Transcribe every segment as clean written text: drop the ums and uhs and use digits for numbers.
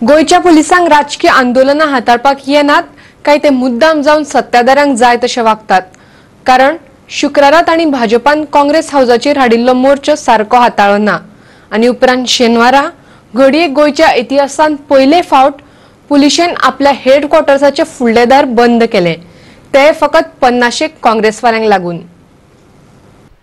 गोयच्या पुलिसांक राजकीय आंदोलनां हाताळपाक येनात काय ते मुद्दाम जावन सत्ताधाऱ्यांक जाय तशे वागतात। कारण शुक्रारा तांणी भाजपान काँग्रेस हाऊसाचेर हाडिल्लो मोर्चो सारको हाताळ्ळो ना आनी उपरांत शेनवारा घडये गोयच्या इतिहासान पयले फावट पुलिशेन आपल्या हेडक्वॉर्टर्साचे फुडले दार बंद केले, ते फकत 50 काँग्रेसवाल्यांक लागून।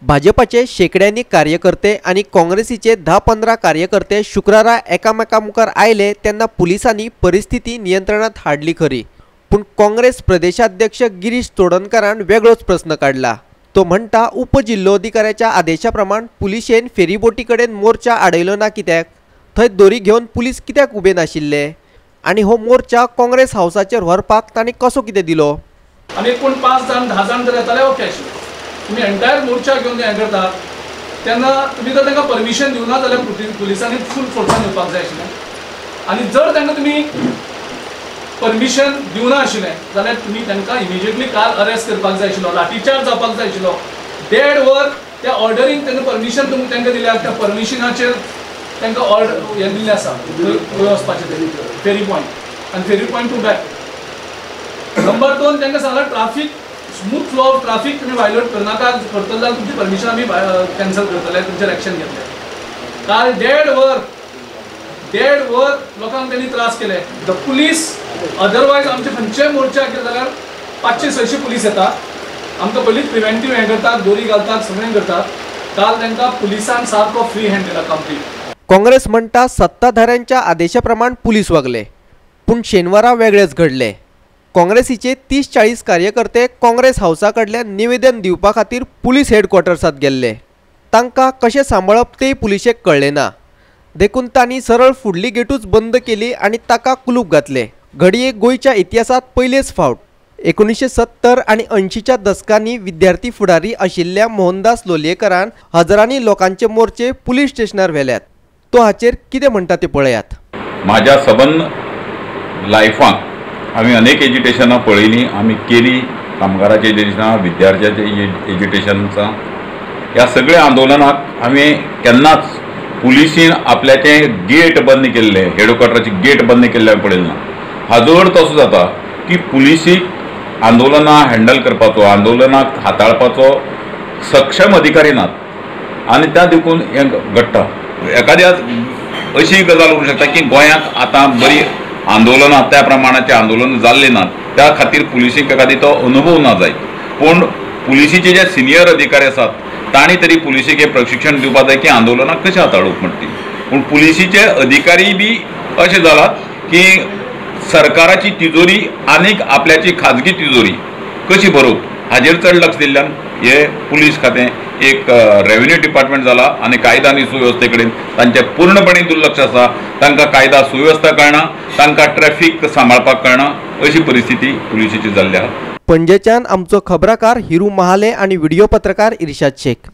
भाजपाचे शेकड्यांनी कार्यकर्ते आणि काँग्रेसीचे 10-15 कार्यकर्ते शुक्रारा एकामेकामुखार आयले तेन्ना पुलिसांनी परिस्थिती नियंत्रणात हाडली खरी, पण काँग्रेस प्रदेशाध्यक्ष गिरीश चोडणकरान वेगळोच प्रश्न काढला। तो म्हणटा उपजिल्लोधिकाऱ्याच्या आदेशाप्रमाण पुलिशेन फेरीबोटी कडेन मोर्चा आडयलो ना कित्याक, थंय दोरी घेवन पुलीस कित्याक उबे नाशिल्ले आनी हो मोर्चा काँग्रेस हाऊसाचेर व्हरपाक तांणी कसो कितें दिलो। आनी कोण 5 जाण 10 जाण जर येताले ओके आशिल्लें, तुम्ही एंटायर मोर्चा घेवन हें करता तेन्ना तुमी जर तांकां परमिशन दिवना जाल्यार पुलिसांनी फूल फोर्सान येवपाक जाय आशिल्लें। आनी जर तांकां तुमी परमिशन दिवना आशिल्लें जाल्यार तुमी तांकां इमिजिएटली काल अरेस्ट करपाक जाय आशिल्लो, लाठीचार्ज जावपाक जाय आशिल्लो। 1.5 वर त्या ऑर्डरींक तांकां परमिशन तुमी तांकां दिल्या, त्या परमिशनाचेर तांकां ऑर्डर हें दिल्लें आसा खंय वचपाचें फेरी पॉयंट आनी फेरी पॉयंट टू बॅक। नंबर 2 तांकां सांगलां traffic smooth flow of traffic तुम्ही वायलेट करनाका, करतले जाल्यार तुमची परमिशन आमी कॅन्सल करतले, तुमचेर एक्शन घेतले। काल 1.5 वर लोकांक त्यांनी त्रास केले। द पुलीस अदरवायज आमचे खंयचेय मोर्चा केले जाल्यार 500-600 पुलीस येतात, आमकां पयलींच प्रिव्हेंटीव हें करतात, दोरी घालतात, सगळें करतात। काल तांकां पुलिसान सारको फ्री हँड दिला कंप्लीट। काँग्रेस म्हणटा सत्ताधाऱ्यांच्या आदेशाप्रमाण पुलीस वागले, पण शेनवारा वेगळेच घडले। काँग्रेसीचे 30-40 कार्यकर्ते काँग्रेस हाऊसा कडल्यान निवेदन दिवपा खातीर पुलीस हेडक्वॉर्टर्सात गेल्ले। तांकां कशें सांबाळप तेय पुलिशेक कळ्ळें ना, देखून तांणी सरळ फुडली गेटूच बंद केली आनी ताका कुलूप घातले। घडये गोंयच्या इतिहासात पयलेच फावट 1970 आनी 80च्या दशकांनी विद्यार्थी फुडारी आशिल्ल्या मोहनदास लोलयेकरान हजारांनी लोकांचे मोर्चे पुलीस स्टेशनार व्हेल्यात। तो हाचेर कितें म्हणटा ते पळयात। माझ्या सबंद लायफांत आम्ही अनेक एज्युटेशनां पळयलीं, आमी केली कामगारांचे एज्युटेशनां, विद्यार्थ्याचे एज्युटेशनचा। ह्या सगळ्या आंदोलनाक आमी केन्नाच पुलिसीन आपल्याचे गेट बंद केल्ले, हेडक्वॉर्टराची गेट बंद केल्ले पळयलें ना। हाजो अर्थ असो जाता की पुलिसीक आंदोलनां हँडल करपाचो, आंदोलनाक हाताळपाचो सक्षम अधिकारी नात आनी त्या देखून हें घडटा। एखाद्या अशी गजाल करूंक शकता की गोंयांत आतां बरी आंदोलनां त्या प्रमाणाचे आंदोलन जाल्ले नात, त्या खातीर पुलिसीक एखादी तो अनुभव ना जाय, पूण पुलिसीचे जे सिनियर अधिकारी आसात तांणी तरी पुलिसीक हे प्रशिक्षण दिवपाक जाय की आंदोलनां कशें हाताळप म्हणटी। पूण पुलिसीचे अधिकारी बी अशें जालात की सरकाराची तिजोरी आनीक आपल्याची खाजगी तिजोरी कशी भरप हाजेर चड लक्ष दिल्ल्यान हे पुलीस खातें एक रेव्हेन्यू डिपार्टमेंट जाला आनी कायदा आनी सुवेवस्थे कडेन तांचें पूर्णपणे दुर्लक्ष आसा। तांकां कायदा सुवेवस्था कळना, तांकां ट्रॅफिक सांबाळपाक कळना, अशी परिस्थिती पुलिसीची जाल्ली आसा। पणजेच्यान आमचो खबराकार हिरू महाले आनी व्हिडिओ पत्रकार इर्शाद शेख।